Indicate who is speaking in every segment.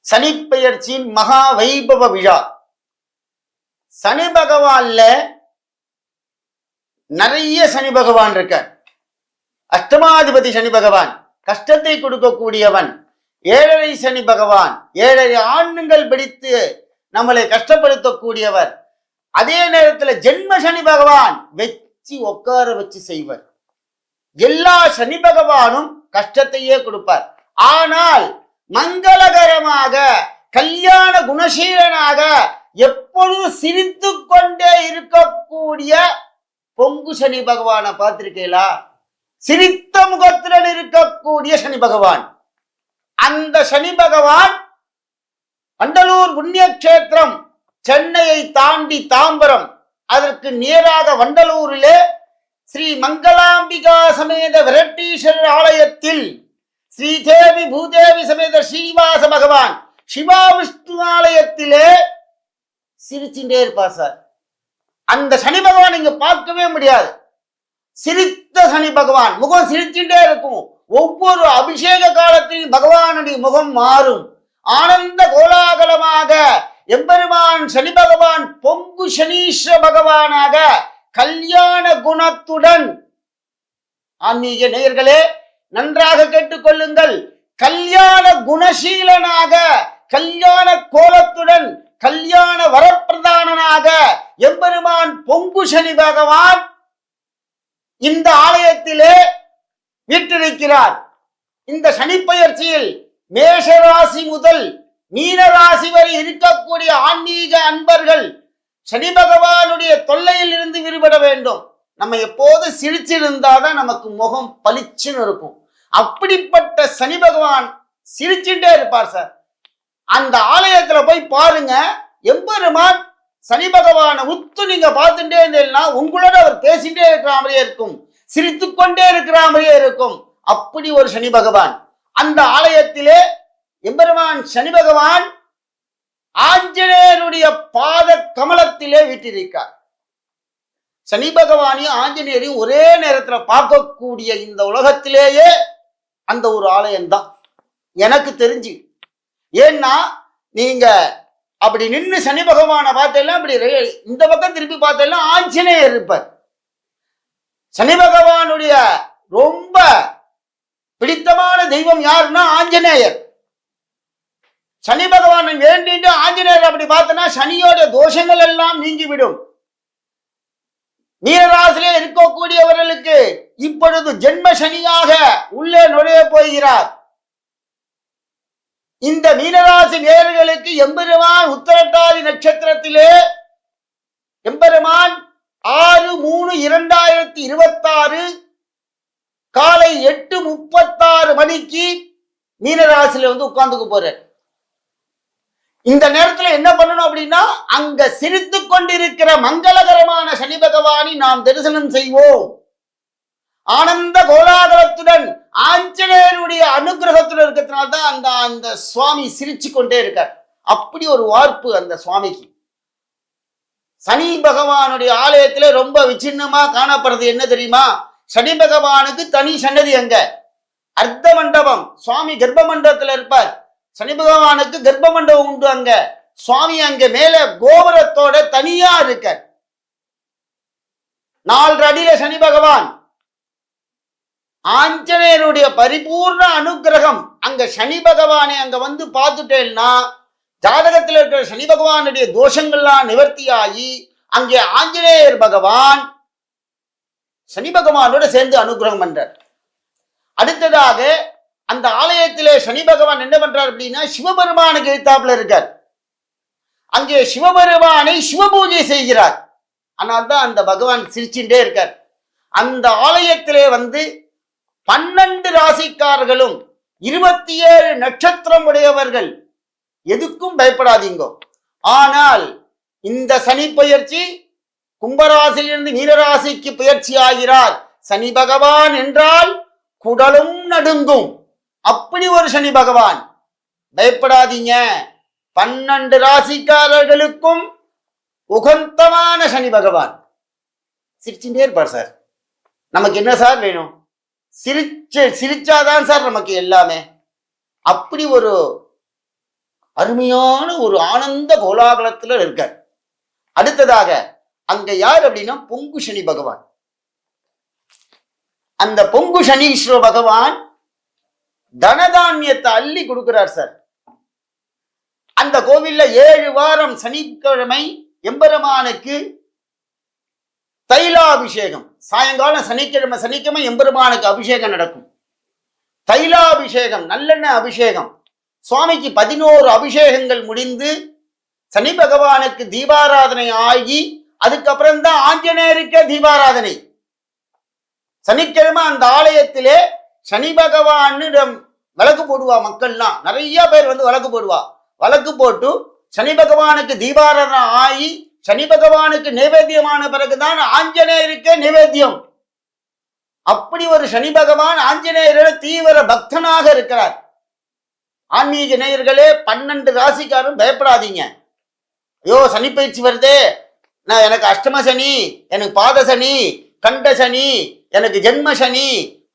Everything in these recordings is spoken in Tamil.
Speaker 1: சனிப்பெயர்ச்சியின் மகா வைபவ விழா. சனி பகவான்ல நிறைய சனி பகவான் இருக்க. அஷ்டமாதிபதி சனி பகவான் கஷ்டத்தை கொடுக்கக்கூடியவன். ஏழரை சனி பகவான் ஏழரை ஆண்டுகள் பிடித்து நம்மளை கஷ்டப்படுத்தக்கூடியவர். அதே நேரத்தில் ஜென்ம சனி பகவான் வச்சு உட்கார வச்சு செய்வர். எல்லா சனி பகவானும் கஷ்டத்தையே கொடுப்பார். ஆனால் மங்களகரமாக கல்யாண குணசீலனாக எப்பொழுதும் சிரித்து கொண்டே இருக்கக்கூடிய பொங்கு சனி பகவானை பார்த்திருக்கீங்களா? சிரித்த முகத்துடன் இருக்கக்கூடிய சனி பகவான். அந்த சனி பகவான் வண்டலூர் புண்ணிய கஷேத்திரம், சென்னையை தாண்டி தாம்பரம், அதற்கு நேராக வண்டலூரிலே ஸ்ரீ மங்களாம்பிகா சமேத விரட்டீஸ்வரர் ஆலயத்தில் ஸ்ரீதேவி பூதேவி சமேத ஸ்ரீனிவாச பகவான் சிவா விஷ்ணு ஆலயத்திலே சிரிச்சுட்டே இருப்பார் சார். அந்த சனி பகவான் இங்க பார்க்கவே முடியாது. சிரித்த சனி பகவான் முகம் சிரிச்சுட்டே இருக்கும். ஒவ்வொரு அபிஷேக காலத்திலும் பகவானுடைய முகம் மாறும். ஆனந்த கோலாகலமாக எம்பெருமான் சனி பகவான் பொங்கு சனீஸ்வர பகவானாக கல்யாண குணத்துடன், ஆன்மீக நேயர்களே நன்றாக கேட்டுக்கொள்ளுங்கள், கல்யாண குணசீலனாக கல்யாண கோலத்துடன் கல்யாண வரப்பிரதானனாக எம்பெருமான் பொங்கு சனி பகவான் இந்த ஆலயத்திலே வீற்றிருக்கிறார். இந்த சனிப்பெயர்ச்சியில் மேஷராசி முதல் மீனராசி வரை இருக்கக்கூடிய ஆன்மீக அன்பர்கள் சனி பகவானுடைய தொல்லையில் இருந்து விடுபட வேண்டும். நம்ம எப்போது சிரிச்சிருந்தாதான் நமக்கு முகம் பளிச்சுன்னு இருக்கும். அப்படிப்பட்ட சனி பகவான் சிரிச்சுட்டே இருப்பார் சார். அந்த ஆலயத்துல போய் பாருங்க, எம்பெருமான் சனி பகவானை உத்து நீங்க பார்த்துட்டே இருந்தீங்கன்னா உங்களோட அவர் பேசிட்டே இருக்கிற மாதிரியே இருக்கும், சிரித்து கொண்டே இருக்கிற மாதிரியே இருக்கும். அப்படி ஒரு சனி பகவான். அந்த ஆலயத்திலே எம்பெருமான் சனி பகவான் ஆஞ்சநேயருடைய பாத கமலத்திலே வீட்டிருக்கார். சனி பகவானையும் ஆஞ்சநேயரையும் ஒரே நேரத்தில் பார்க்கக்கூடிய இந்த உலகத்திலேயே அந்த ஒரு ஆலயம்தான் எனக்கு தெரிஞ்சு. ஏன்னா நீங்க அப்படி நின்று சனி பகவானை பார்த்தெல்லாம் இப்படி இந்த பக்கம் திருப்பி பார்த்தெல்லாம் ஆஞ்சநேயர் இருப்பார். சனி பகவானுடைய ரொம்ப பிடித்தமான தெய்வம் யாருன்னா ஆஞ்சநேயர். சனி பகவானை வேண்டிட்டு ஆஞ்சநேயர் அப்படி பார்த்தனா சனியோட தோஷங்கள் எல்லாம் நீங்கிவிடும். மீனராசிலே இருக்கக்கூடியவர்களுக்கு இப்பொழுது ஜென்ம சனியாக உள்ளே நுழைய போகிறார். இந்த மீனராசி நேயர்களுக்கு எம்பெருமான் உத்திரட்டாதி நட்சத்திரத்திலே எம்பெருமான் 6/3/2026 காலை 8:36 மணிக்கு மீனராசியில உட்கார்ந்துக்க போறார். இந்த நேரத்துல என்ன பண்ணணும் அப்படின்னா, அங்க சிரித்து கொண்டிருக்கிற மங்களகரமான சனி பகவானை நாம் தரிசனம் செய்வோம். ஆனந்த கோலாகலத்துடன் ஆஞ்சநேயருடைய அனுகிரகத்துடன் இருக்கிறதுனால்தான் அந்த சுவாமி சிரிச்சு கொண்டே இருக்கார். அப்படி ஒரு வார்ப்பு அந்த சுவாமிக்கு. சனி பகவானுடைய ஆலயத்திலே ரொம்ப விசின்னமா காணப்படுறது என்ன தெரியுமா? சனி பகவானுக்கு தனி சன்னதி அங்க அர்த்த மண்டபம், சுவாமி கர்ப்ப மண்டபத்துல இருப்பார். சனி பகவானுக்கு கர்ப்ப மண்டபம் உண்டு. அங்க சுவாமி அங்க மேல கோபுரத்தோட தனியா இருக்க 4 அடியில சனி பகவான். ஆஞ்சநேயருடைய பரிபூர்ண அனுகிரகம் அங்க சனி பகவானை அங்க வந்து பார்த்துட்டேன்னா ஜாதகத்தில் இருக்கிற சனி பகவானுடைய தோஷங்கள்லாம் நிவர்த்தியாகி அங்கே ஆஞ்சநேயர் பகவான் சனி பகவானோட சேர்ந்து அனுகிரகம் பண்றார். அடுத்ததாக அந்த ஆலயத்திலே சனி பகவான் என்ன பண்றார் அப்படின்னா, சிவபெருமானுக்கு எழுத்தாப்புல இருக்கார். அங்கே சிவபெருமானை சிவபூஜை செய்கிறார். ஆனால் தான் அந்த பகவான் சிரிச்சுட்டே இருக்கார். அந்த ஆலயத்திலே 12 ராசிக்காரர்களும் 27 நட்சத்திரம் உடையவர்கள் எதுக்கும் பயப்படாதீங்க. ஆனால் இந்த சனி பெயர்ச்சி கும்பராசியிலிருந்து மீனராசிக்கு பெயர்ச்சி ஆகிறார். சனி பகவான் என்றால் குடலும் நடுங்கும். அப்படி ஒரு சனி பகவான். பயப்படாதீங்க. 12 ராசிக்காரர்களுக்கும் உகந்தமான சனி பகவான் சிரிச்சுட்டே இருப்பார் சார். நமக்கு என்ன சார் வேணும்? சிரிச்சாதான் சார் நமக்கு எல்லாமே. அப்படி ஒரு அருமையான ஒரு ஆனந்த கோலாகலத்துல இருக்கார். அடுத்ததாக அங்க யார் அப்படின்னா பொங்கு சனி பகவான். அந்த பொங்கு சனீஸ்வர பகவான் தனதானியத்தை அள்ளி கொடுக்கிறார் சார். அந்த கோவில்ல 7 வாரம் சனிக்கிழமை எம்பெருமானுக்கு தைலாபிஷேகம். சாயங்காலம் சனிக்கிழமை எம்பெருமானுக்கு அபிஷேகம் நடக்கும். தைலாபிஷேகம், நல்லெண்ணெய் அபிஷேகம். சுவாமிக்கு 11 அபிஷேகங்கள் முடிந்து சனி பகவானுக்கு தீபாராதனை ஆகி அதுக்கப்புறம் தான் ஆஞ்சநேயருக்கே தீபாராதனை. சனிக்கிழமை அந்த ஆலயத்திலே சனி பகவானிடம் விளக்கு போடுவா. மக்கள்லாம் நிறைய பேர் வந்து விளக்கு போடுவா. விளக்கு போட்டு சனி பகவானுக்கு தீபாராதனை ஆகி சனி பகவானுக்கு நைவேத்தியமான பிறகுதான் ஆஞ்சநேயருக்கே நைவேத்தியம். அப்படி ஒரு சனி பகவான் ஆஞ்சநேயரோட தீவிர பக்தனாக இருக்கிறார். ஆன்மீக நேயர்களே, 12 ராசிக்காரும் பயப்படாதீங்க. ஐயோ சனி பயிற்சி வருதே, நான் எனக்கு அஷ்டம சனி, எனக்கு பாத சனி, கண்ட சனி, எனக்கு ஜென்ம சனி,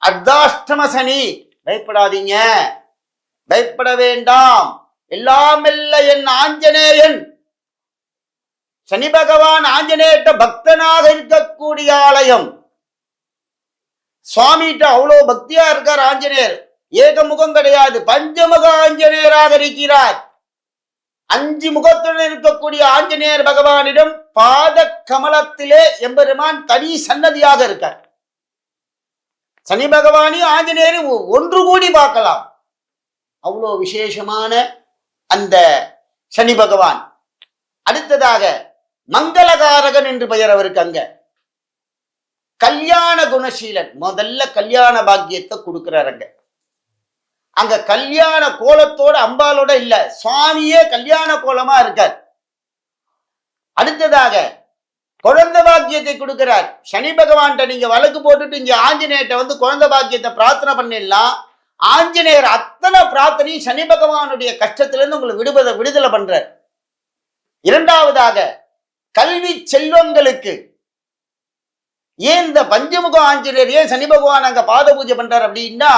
Speaker 1: அர்த்தாஷ்டம சனி. பயப்படாதீங்க, பயப்பட வேண்டாம். எல்லாம் இல்ல என் ஆஞ்சநேயன். சனி பகவான் ஆஞ்சநேயர்கிட்ட பக்தனாக இருக்கக்கூடிய ஆலயம். சுவாமிகிட்ட அவ்வளோ பக்தியா இருக்கார் ஆஞ்சநேயர். ஏக முகம் கிடையாது, பஞ்சமுக ஆஞ்சநேயராக இருக்கிறார். 5 முகத்துடன் இருக்கக்கூடிய ஆஞ்சநேயர் பகவானிடம் பாத கமலத்திலே எம்பெருமான் தனி சன்னதியாக இருக்கார். சனி பகவானையும் ஆஞ்சநேயரும் ஒன்று கூடி பார்க்கலாம். அவ்வளோ விசேஷமான அந்த சனி பகவான். அடுத்ததாக மங்களகாரகன் என்று பெயர் அவருக்கு. அங்க கல்யாண குணசீலன், முதல்ல கல்யாண பாக்கியத்தை கொடுக்கிறார். அங்க கல்யாண கோலத்தோட அம்பாலோட இல்ல, சுவாமியே கல்யாண கோலமா இருக்கார். அடுத்ததாக குழந்தை பாக்கியத்தை கொடுக்கிறார். சனி பகவான்கிட்ட நீங்க வழக்கு போட்டுட்டு இங்க ஆஞ்சநேயர்கிட்ட வந்து குழந்தை பாக்கியத்தை பிரார்த்தனை பண்ணிடலாம். ஆஞ்சநேயர் அத்தனை பிரார்த்தனையும் சனி பகவானுடைய கஷ்டத்திலிருந்து உங்களுக்கு விடுதலை பண்றார். இரண்டாவதாக கல்வி செல்வங்களுக்கு. ஏன் இந்த பஞ்சமுக ஆஞ்சநேயர், ஏன் சனி பகவான் அங்க பாத பூஜை பண்றார் அப்படின்னா,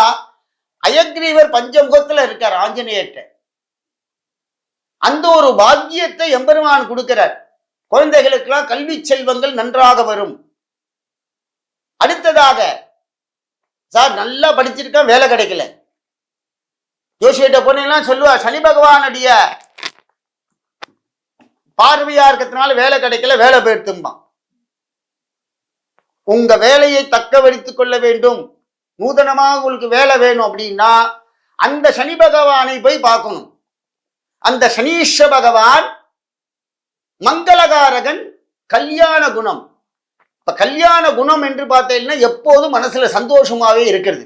Speaker 1: அயக்ரீவர் பஞ்சமுகத்துல இருக்கார் ஆஞ்சநேயர்கிட்ட. அந்த ஒரு பாக்கியத்தை எம்பெருமான் கொடுக்கிறார். குழந்தைகளுக்கெல்லாம் கல்வி செல்வங்கள் நன்றாக வரும். அடுத்ததாக சார் நல்லா படிச்சிருக்கேன், வேலை கிடைக்கல. ஜோசியிட்ட போனீங்கன்னா சொல்லுவா, சனி பகவானுடைய பார்வையா இருக்கிறதுனால வேலை கிடைக்கல, வேலை போயிடுத்தும்பான். உங்க வேலையை தக்க வைத்துக் கொள்ள வேண்டும், நூதனமாக உங்களுக்கு வேலை வேணும் அப்படின்னா அந்த சனி பகவானை போய் பார்க்கணும். அந்த சனீஸ்வர பகவான் மங்களகாரகன், கல்யாண குணம். இப்ப கல்யாண குணம் என்று பார்த்தீங்கன்னா எப்போதும் மனசுல சந்தோஷமாவே இருக்கிறது.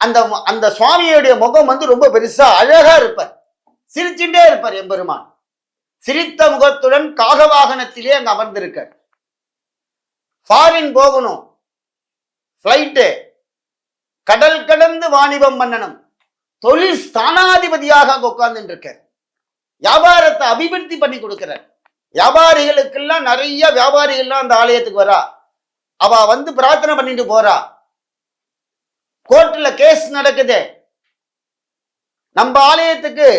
Speaker 1: அந்த அந்த சுவாமியுடைய முகம் வந்து ரொம்ப பெருசா அழகா இருப்பார், சிரிச்சுட்டே இருப்பார் எம்பெருமான். சிரித்த முகத்துடன் காகவாகனத்திலே அங்க அமர்ந்திருக்கார். ஃபாரின் போகணும், பிளைட்டு, கடல் கடந்து வாணிபம் பண்ணணும், தொழில் ஸ்தானாதிபதியாக அங்க உட்கார்ந்து இருக்க, வியாபாரத்தை அபிவிருத்தி பண்ணி கொடுக்கிறார். வியாபாரிகளுக்கெல்லாம் நிறைய வியாபாரிகள்லாம் அந்த ஆலயத்துக்கு வரா. அவ வந்து பிரார்த்தனை பண்ணிட்டு போறா. கோர்ட்ல கேஸ் நடக்குது. நம்ம ஆலயத்துக்கு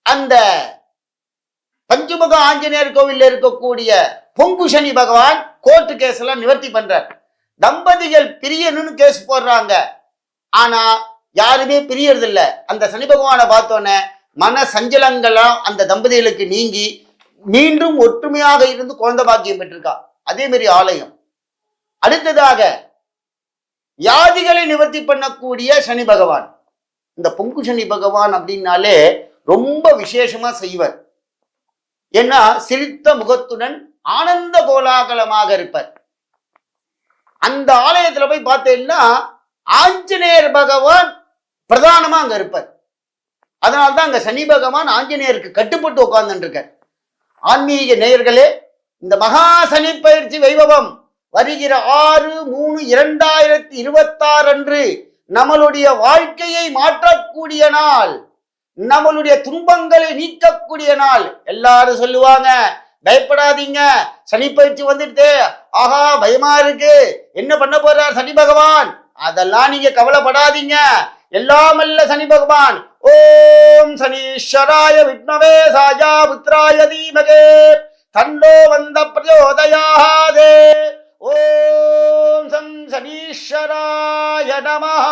Speaker 1: அந்த பஞ்சமுக ஆஞ்சநேயர் கோவில்ல இருக்கக்கூடிய பொங்கு சனி பகவான் கோர்ட்டு கேஸ் எல்லாம் நிவர்த்தி பண்றார். தம்பதிகள் பிரியணும்னு கேஸ் போடுறாங்க, ஆனா யாருமே பிரியறது இல்ல. அந்த சனி பகவானை பார்த்தோன்னே மன சஞ்சலங்கள்லாம் அந்த தம்பதிகளுக்கு நீங்கி மீண்டும் ஒற்றுமையாக இருந்து குழந்தை பாக்கியம் பெற்றிருக்கா. அதே மாதிரி ஆலயம். அடுத்ததாக வியாதிகளை நிவர்த்தி பண்ணக்கூடிய சனி பகவான். இந்த பொங்கு சனி பகவான் அப்படின்னாலே ரொம்ப விசேஷமா செய்வர். ஏன்னா சிரித்த முகத்துடன் ஆனந்த கோலாகலமாக இருப்பார். அந்த ஆலயத்துல போய் பார்த்தீங்கன்னா ஆஞ்சநேயர் பகவான் பிரதானமா அங்க இருப்பார். அதனால்தான் அங்க சனி பகவான் ஆஞ்சநேயருக்கு கட்டுப்பட்டு உட்கார்ந்து இருக்கார். ஆன்மீக நேயர்களே, இந்த மகா சனி பயிற்சி வைபவம் வருகிற 6/3/2026 அன்று நம்மளுடைய வாழ்க்கையை மாற்றக்கூடிய நாள், நம்மளுடைய துன்பங்களை நீக்கக்கூடிய நாள். எல்லாரும் சொல்லுவாங்க, பயப்படாதீங்க, சனி பயிற்சி வந்துட்டு, ஆஹா பயமா இருக்கு, என்ன பண்ண போறார் சனி பகவான். அதெல்லாம் நீங்க கவலைப்படாதீங்க. எல்லாமல்ல சனி பகவான் ஓம் சனீஸ்வராய வித்மவே சாயா புத்ராய தீமகே தன்னோ வந்த பிரச்சோதயாதே ஓம் சம் சனீஸ்வராய நமஹ.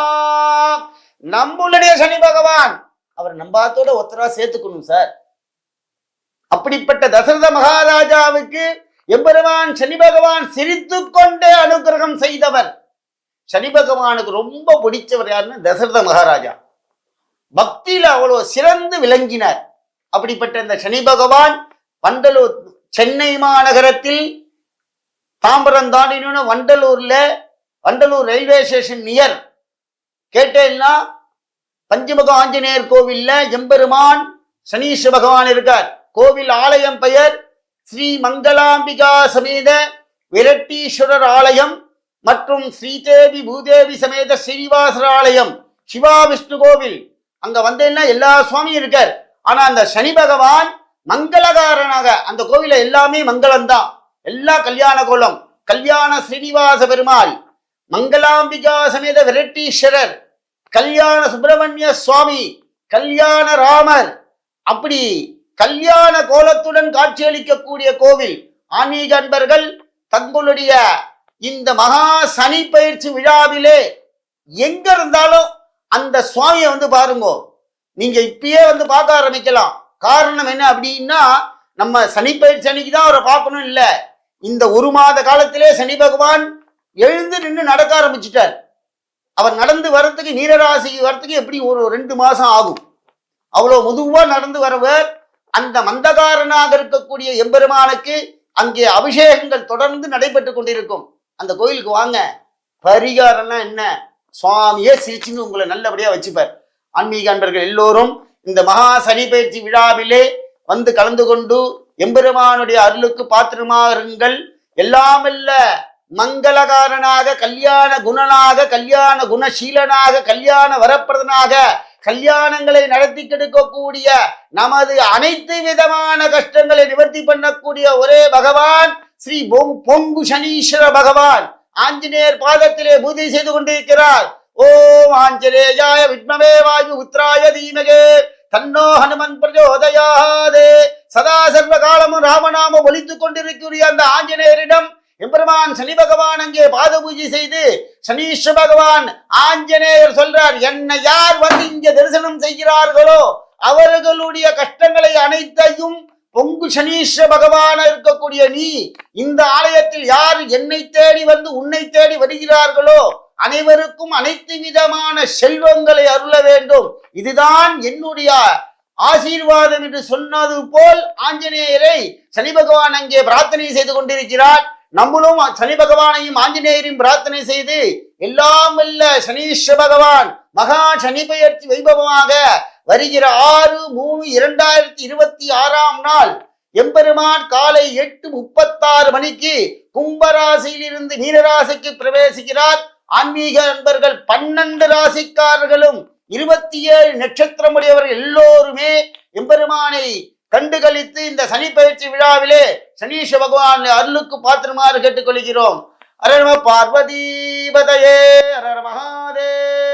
Speaker 1: நம்மளுடைய சனி பகவான் அவர் நம்பாத்தோட ஒத்தரா சேர்த்துக்கணும் சார். அப்படிப்பட்ட தசரத மகாராஜாவுக்கு எம்பெருமான் சனி பகவான் சிரித்து கொண்டே அனுகிரகம் செய்தவர். சனி பகவானுக்கு ரொம்ப பிடிச்சவர் யாருன்னு தசரத மகாராஜா. பக்தியில அவ்வளவு சிறந்து விளங்கினார். அப்படிப்பட்ட இந்த சனி பகவான் வண்டலூர் சென்னை மாநகரத்தில் தாம்பரம் தாண்டினு வண்டலூர் ரயில்வே ஸ்டேஷன் நியர் கேட்டேன்னா பஞ்சமுக ஆஞ்சநேயர் கோவில்ல எம்பெருமான் சனீஸ்வர பகவான் இருக்கார். கோவில் ஆலயம் பெயர் ஸ்ரீ மங்களாம்பிகா சமேத விரட்டீஸ்வரர் ஆலயம் மற்றும் ஸ்ரீதேவி பூதேவி சமேத ஸ்ரீனிவாசர் ஆலயம், சிவா விஷ்ணு கோவில். அங்க வந்தேன்னா எல்லா சுவாமியும் இருக்கார். ஆனா அந்த சனி பகவான் மங்களகாரனாக அந்த கோவில எல்லாமே மங்களம்தான், எல்லா கல்யாண கோலம். கல்யாண ஸ்ரீனிவாச பெருமாள், மங்களாம்பிகா சமேத விரட்டீஸ்வரர், கல்யாண சுப்பிரமணிய சுவாமி, கல்யாண ராமர், அப்படி கல்யாண கோலத்துடன் காட்சியளிக்கக்கூடிய கோவில். ஆன்மீக அன்பர்கள் தங்களுடைய இந்த மகா சனி பயிற்சி விழாவிலே எங்க இருந்தாலும் அந்த சுவாமியை பாருங்க. நீங்க இப்பயே பார்க்க ஆரம்பிக்கலாம். காரணம் என்ன அப்படின்னா, நம்ம சனி பயிற்சி அன்னைக்கு தான் அவரை பார்க்கணும் இல்ல, இந்த ஒரு மாத காலத்திலே சனி பகவான் எழுந்து நின்று நடக்க ஆரம்பிச்சுட்டார். அவர் நடந்து வர்றதுக்கு மீனராசிக்கு வர்றதுக்கு எப்படி ஒரு 2 மாசம் ஆகும். அவ்வளவு மெதுவா நடந்து வரவர். அந்த மந்தகாரனாக இருக்கக்கூடிய எம்பெருமானுக்கு அங்கே அபிஷேகங்கள் தொடர்ந்து நடைபெற்று கொண்டிருக்கும். அந்த கோயிலுக்கு வாங்க, பரிகாரம்னா என்ன, சுவாமியே சிரிச்சுன்னு உங்களை நல்லபடியா வச்சுப்பார். ஆன்மீக அன்பர்கள் எல்லோரும் இந்த மகா சனி பயிற்சி விழாவிலே கலந்து கொண்டு எம்பெருமானுடைய அருளுக்கு பாத்திரமாகுங்கள். எல்லாமல்ல மங்களகாரனாக, கல்யாண குணனாக, கல்யாண குணசீலனாக, கல்யாண வரப்பிரதனாக, கல்யாணங்களை நடத்தி கெடுக்கக்கூடிய, நமது அனைத்து விதமான கஷ்டங்களை நிவர்த்தி பண்ணக்கூடிய ஒரே பகவான் ஸ்ரீ பொங்கு சனீஸ்வர பகவான் ஆஞ்சநேயர் பாதத்திலே பூஜை செய்து கொண்டிருக்கிறார். ஓம் ஆஞ்சநேயாய வித்மவே வாயு புத்ராய தீமகே தன்னோ ஹனுமன் பிரச்சோதயாதே. சதா சர்வ காலமும் ராமநாமம் ஒலித்துக் கொண்டிருக்கிற அந்த ஆஞ்சநேயரிடம் எம்பெருமான் சனி பகவான் அங்கே பாத பூஜை செய்து சனீஸ்வர பகவான் ஆஞ்சநேயர் சொல்றார், என்னை யார் இங்க தரிசனம் செய்கிறார்களோ அவர்களுடைய கஷ்டங்களை அனைத்தையும் பொங்கு சனீஸ்வர பகவான இருக்கக்கூடிய நீ இந்த ஆலயத்தில் யார் என்னை தேடி உன்னை தேடி வருகிறார்களோ அனைவருக்கும் அனைத்து விதமான செல்வங்களை அருள வேண்டும், இதுதான் என்னுடைய ஆசீர்வாதம் என்று சொன்னது போல் ஆஞ்சநேயரை சனி பகவான் அங்கே பிரார்த்தனை செய்து கொண்டிருக்கிறார். நம்மளும் சனி பகவானையும் ஆஞ்சநேயரையும் பிரார்த்தனை செய்து எல்லாம் வல்ல சனீஸ்வர பகவான் மகா சனி பெயர்ச்சி வைபவமாக வருகிற 6/3/2026 நாள் எம்பெருமான் காலை 8:36 மணிக்கு கும்பராசியிலிருந்து மீனராசிக்கு பிரவேசிக்கிறார். ஆன்மீக நண்பர்கள் 12 ராசிக்காரர்களும் 27 நட்சத்திரம் உடையவர்கள் எல்லோருமே எம்பெருமானை கண்டுகளித்து இந்த சனி பயிற்சி விழாவிலே சனீஸ்வர பகவான் அருளுக்கு பாத்திரமாறு கேட்டுக்கொள்கிறோம். அரர பார்வதி பதயே, அரர மகாதேவ்.